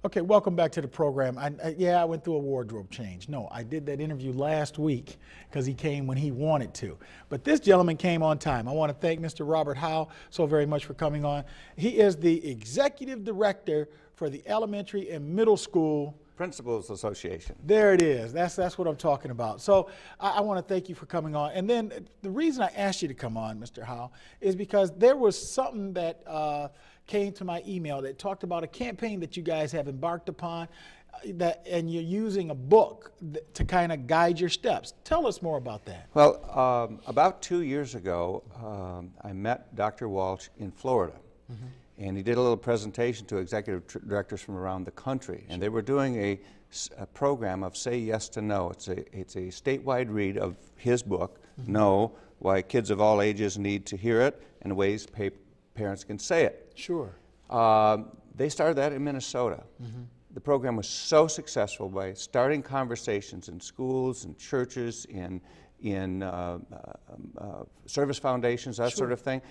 Okay, welcome back to the program. Yeah, I went through a wardrobe change. No, I did that interview last week because he came when he wanted to. But this gentleman came on time. I want to thank Mr. Robert Howe so very much for coming on. He is the executive director for the Elementary and Middle School Principals Association. There it is. That's what I'm talking about. So I want to thank you for coming on. And then the reason I asked you to come on, Mr. Howe, is because there was something that came to my email that talked about a campaign that you guys have embarked upon, and you're using a book to kind of guide your steps. Tell us more about that. Well, about 2 years ago, I met Dr. Walsh in Florida. Mm-hmm. And he did a little presentation to executive directors from around the country. And they were doing a program of Say Yes to No. It's a statewide read of his book, mm-hmm. No, Why Kids of All Ages Need to Hear It and Ways Parents Can Say It. Sure. They started that in Minnesota. Mm-hmm. The program was so successful by starting conversations in schools and churches, in service foundations, that sort of thing,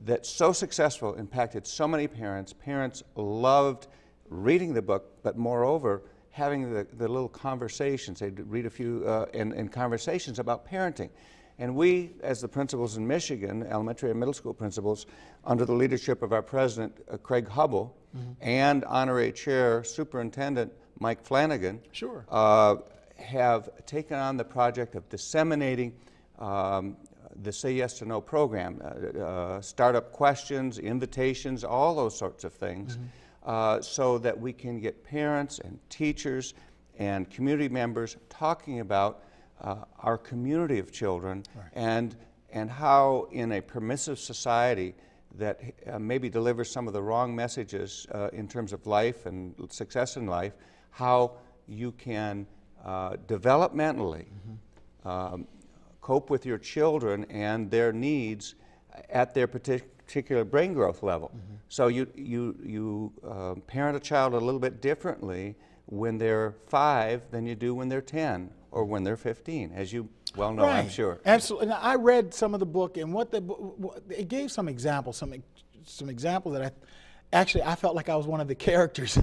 that's so successful, impacted so many parents. Parents loved reading the book, but moreover, having the little conversations. They'd read a few and conversations about parenting. And we, as the principals in Michigan, elementary and middle school principals, under the leadership of our president, Craig Hubble, mm-hmm. and honorary chair, Superintendent Mike Flanagan, sure. Have taken on the project of disseminating the Say Yes to No program, startup questions, invitations, all those sorts of things, mm-hmm. So that we can get parents and teachers and community members talking about our community of children, right. and how in a permissive society that maybe delivers some of the wrong messages in terms of life and success in life, how you can developmentally cope with your children and their needs at their particular brain growth level. Mm-hmm. So you parent a child a little bit differently when they're 5 than you do when they're 10 or when they're 15, as you well know, right. I'm sure. Absolutely. Now, I read some of the book, and it gave some examples, some examples that I felt like I was one of the characters.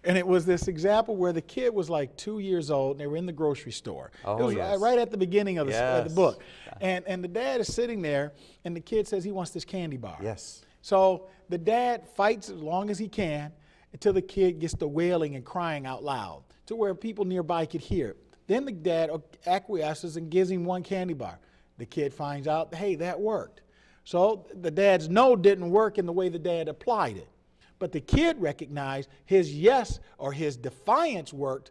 And it was this example where the kid was like 2 years old, and they were in the grocery store. Oh, it was yes. right at the beginning of the, yes. of the book. And the dad is sitting there, and the kid says he wants this candy bar. Yes. So the dad fights as long as he can until the kid gets to wailing and crying out loud to where people nearby could hear it. Then the dad acquiesces and gives him one candy bar. The kid finds out, hey, that worked. So the dad's no didn't work in the way the dad applied it. But the kid recognized his yes or his defiance worked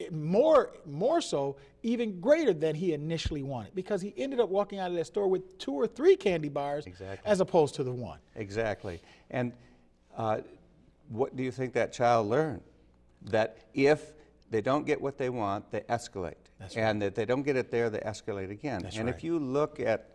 more so, even greater than he initially wanted, because he ended up walking out of that store with 2 or 3 candy bars, exactly. as opposed to the one. Exactly. And what do you think that child learned? That if they don't get what they want, they escalate. That's right. And that they don't get it there, they escalate again. That's and right. if you look at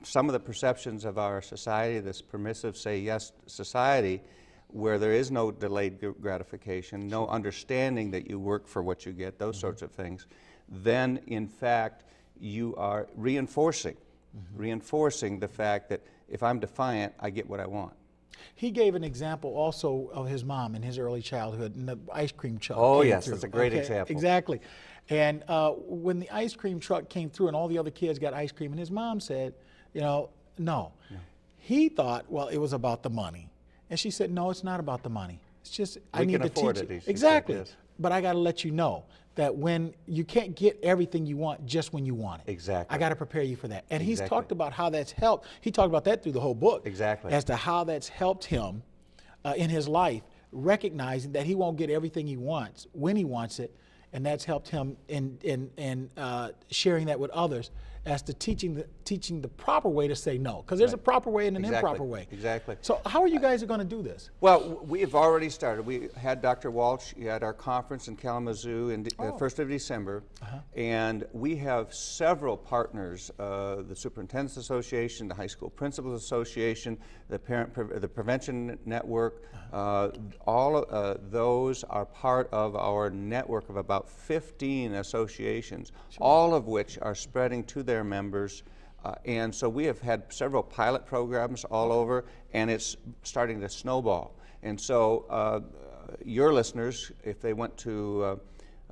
some of the perceptions of our society, this permissive Say Yes society, where there is no delayed gratification, no understanding that you work for what you get, those mm-hmm. sorts of things, then in fact you are reinforcing the fact that if I'm defiant, I get what I want. He gave an example also of his mom in his early childhood, and the ice cream truck. Oh, yes, through. That's a great example. Exactly. And when the ice cream truck came through and all the other kids got ice cream, and his mom said, no. He thought, well, it was about the money. And she said, no, it's not about the money. It's just, I need to teach you. Exactly. Yes. But I got to let you know that when you can't get everything you want just when you want it. Exactly. I got to prepare you for that. And exactly. he's talked about how that's helped. He talked about that through the whole book. Exactly. As to how that's helped him in his life, recognizing that he won't get everything he wants when he wants it, and that's helped him in sharing that with others as to teaching the proper way to say no, because there's a proper way and an improper way. Exactly. So how are you guys going to do this? Well, we've already started. We had Dr. Walsh at our conference in Kalamazoo in the 1st of December, and we have several partners, the Superintendent's Association, the High School Principals Association, the Prevention Network. All of those are part of our network of about 15 associations, all of which are spreading to their members And so we have had several pilot programs all over, and it's starting to snowball. And so your listeners, if they went to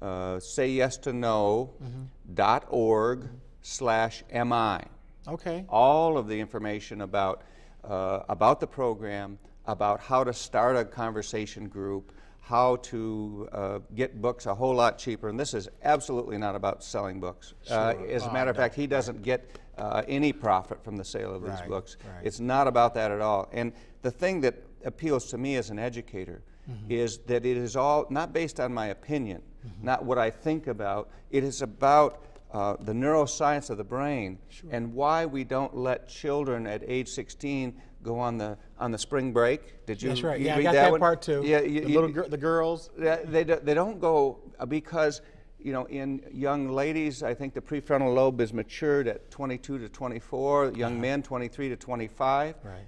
sayyestoknow.org/MI. Okay. All of the information about the program, about how to start a conversation group, how to get books a whole lot cheaper. And this is absolutely not about selling books. Sure. As a matter of fact, he doesn't get any profit from the sale of these books. It's not about that at all. And the thing that appeals to me as an educator is that it is all not based on my opinion, not what I think about. It is about the neuroscience of the brain and why we don't let children at age 16 go on the spring break. Did you? That's right. You Yeah, I read got that part too. Yeah, the girls. They don't go because, you know, in young ladies, I think the prefrontal lobe is matured at 22 to 24. Young men, 23 to 25. Right.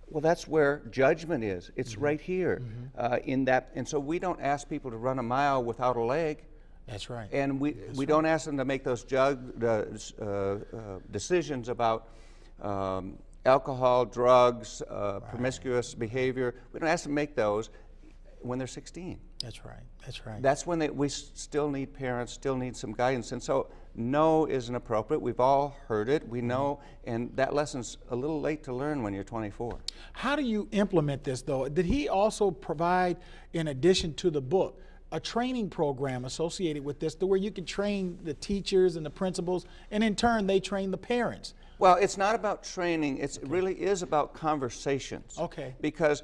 Well, that's where judgment is. It's right here in that. And so we don't ask people to run a mile without a leg. That's right. And we don't ask them to make those decisions about alcohol, drugs, promiscuous behavior. We don't ask them to make those when they're 16. That's right. That's right. That's when we still need parents, still need some guidance. And so no isn't appropriate. We've all heard it. We know. And that lesson's a little late to learn when you're 24. How do you implement this, though? Did he also provide, in addition to the book, a training program associated with this to where you can train the teachers and the principals, and in turn they train the parents? Well, it's not about training. It really is about conversations. Okay. Because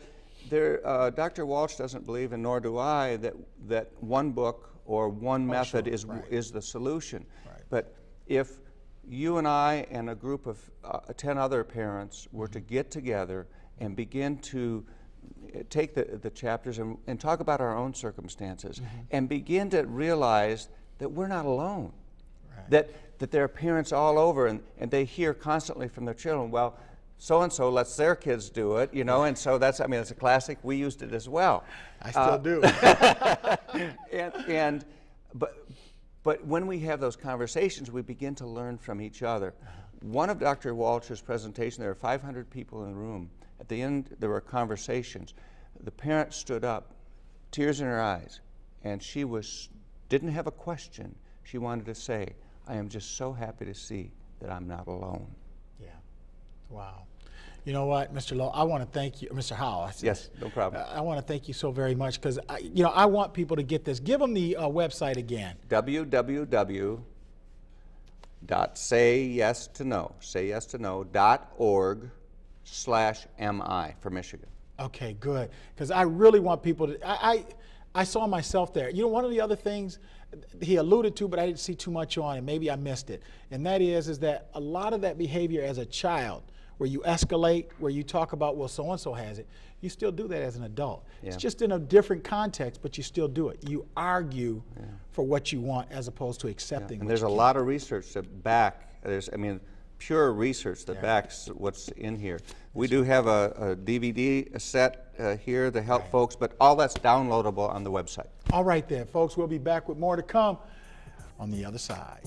Dr. Walsh doesn't believe, and nor do I, that one book or one method is the solution. Right. But if you and I and a group of 10 other parents were to get together and begin to take the chapters and talk about our own circumstances and begin to realize that we're not alone, that there are parents all over and they hear constantly from their children, well, so-and-so lets their kids do it, you know, and so that's, I mean, it's a classic. We used it as well. I still do. But when we have those conversations, we begin to learn from each other. One of Dr. Walsh's presentations, there were 500 people in the room. At the end, there were conversations. The parent stood up, tears in her eyes, and she didn't have a question. She wanted to say, I am just so happy to see that I'm not alone. Yeah. Wow. You know what, Mr. Lowe, I want to thank you, Mr. Howe. Yes, no problem. I want to thank you so very much because, you know, I want people to get this. Give them the website again. www.sayyestoknow.org/MI for Michigan. Okay, good. Because I really want people to, I saw myself there. You know, one of the other things he alluded to, but I didn't see too much on, and maybe I missed it, and that is that a lot of that behavior as a child, where you escalate, where you talk about, well, so-and-so has it, you still do that as an adult. Yeah. It's just in a different context, but you still do it. You argue for what you want as opposed to accepting. And there's a lot of research that pure research that backs what's in here. We do have a DVD set here to help folks, but all that's downloadable on the website. All right then, folks, we'll be back with more to come on the other side.